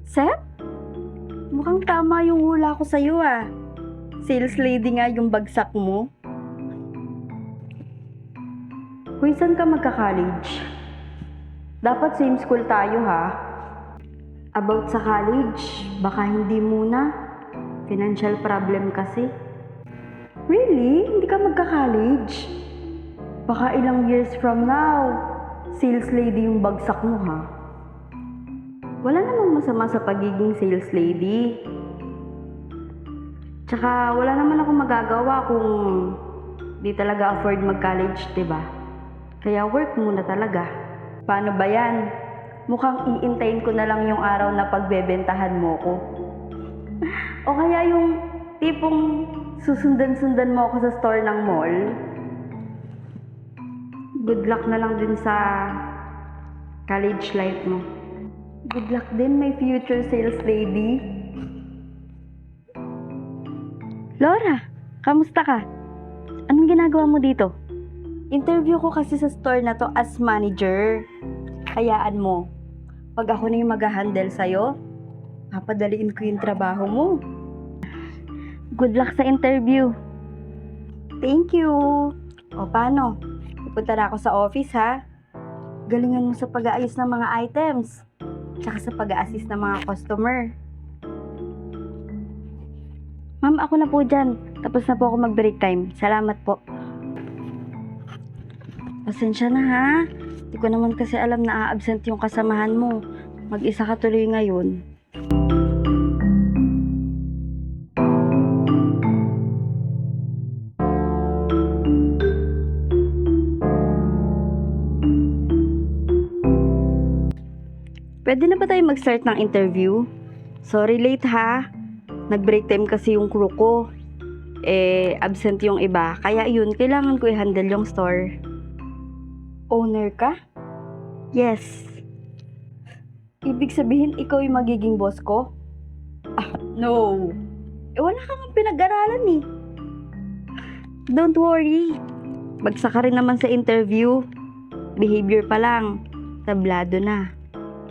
Sep? Mukhang tama yung hula ko sa'yo ah. Sales lady nga yung bagsak mo. Hoy, saan ka magka-college? Dapat same school tayo ha. About sa college, baka hindi muna. Financial problem kasi. Really? Hindi ka magka-college? Baka ilang years from now, sales lady yung bagsak mo ha. Wala namang masama sa pagiging sales lady. Tsaka wala naman ako magagawa kung di talaga afford mag-college, diba? Kaya work muna talaga. Paano ba yan? Mukhang iintayin ko na lang yung araw na pagbebentahan mo ko. O kaya yung tipong susundan-sundan mo ako sa store ng mall. Good luck na lang din sa college life mo. Good luck din, my future sales lady. Laura, kamusta ka? Anong ginagawa mo dito? Interview ko kasi sa store na to as manager. Hayaan mo, pag ako na yung mag-handle sa'yo, papadaliin ko yung trabaho mo. Good luck sa interview. Thank you. O paano? Pupunta na ako sa office ha. Galingan mo sa pag-aayos ng mga items. Tsaka sa pag-a-assist ng mga customer. Ma'am, ako na po dyan. Tapos na po ako mag-break time. Salamat po. Pasensya na ha. Hindi ko naman kasi alam na a-absent yung kasamahan mo. Mag-isa ka tuloy ngayon. Pwede na ba tayo mag-start ng interview? Sorry late ha. Nag-break time kasi yung crew ko. Absent yung iba. Kaya yun, kailangan ko i-handle yung store. Owner ka? Yes. Ibig sabihin, ikaw yung magiging boss ko? No. Wala kang pinag-aralan eh. Don't worry. Bagsak ka rin naman sa interview. Behavior pa lang. Tablado na.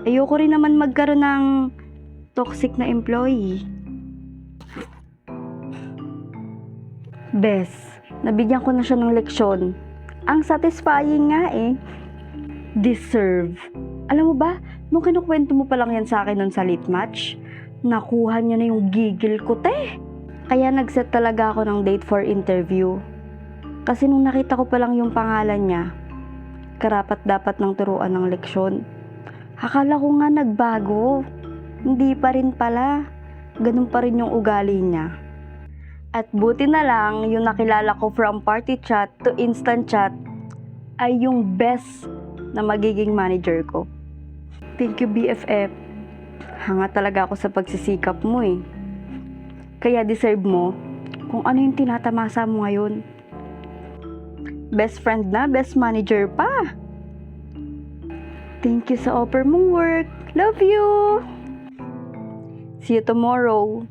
Ayoko rin naman magkaroon ng toxic na employee. Bes, nabigyan ko na siya ng leksyon. Ang satisfying nga eh. Deserve. Alam mo ba, nung kinukwento mo pa lang yan sa akin nun sa late match, nakuha niya na yung gigil ko, te. Kaya nag-set talaga ako ng date for interview. Kasi nung nakita ko pa lang yung pangalan niya, karapat dapat ng turuan ng leksyon. Akala ko nga nagbago. Hindi pa rin pala. Ganun pa rin yung ugali niya. At buti na lang, yung nakilala ko from party chat to instant chat ay yung best na magiging manager ko. Thank you, BFF. Hanga talaga ako sa pagsisikap mo eh. Kaya deserve mo kung ano yung tinatamasa mo ngayon. Best friend na, best manager pa. Thank you sa offer mong work. Love you! See you tomorrow.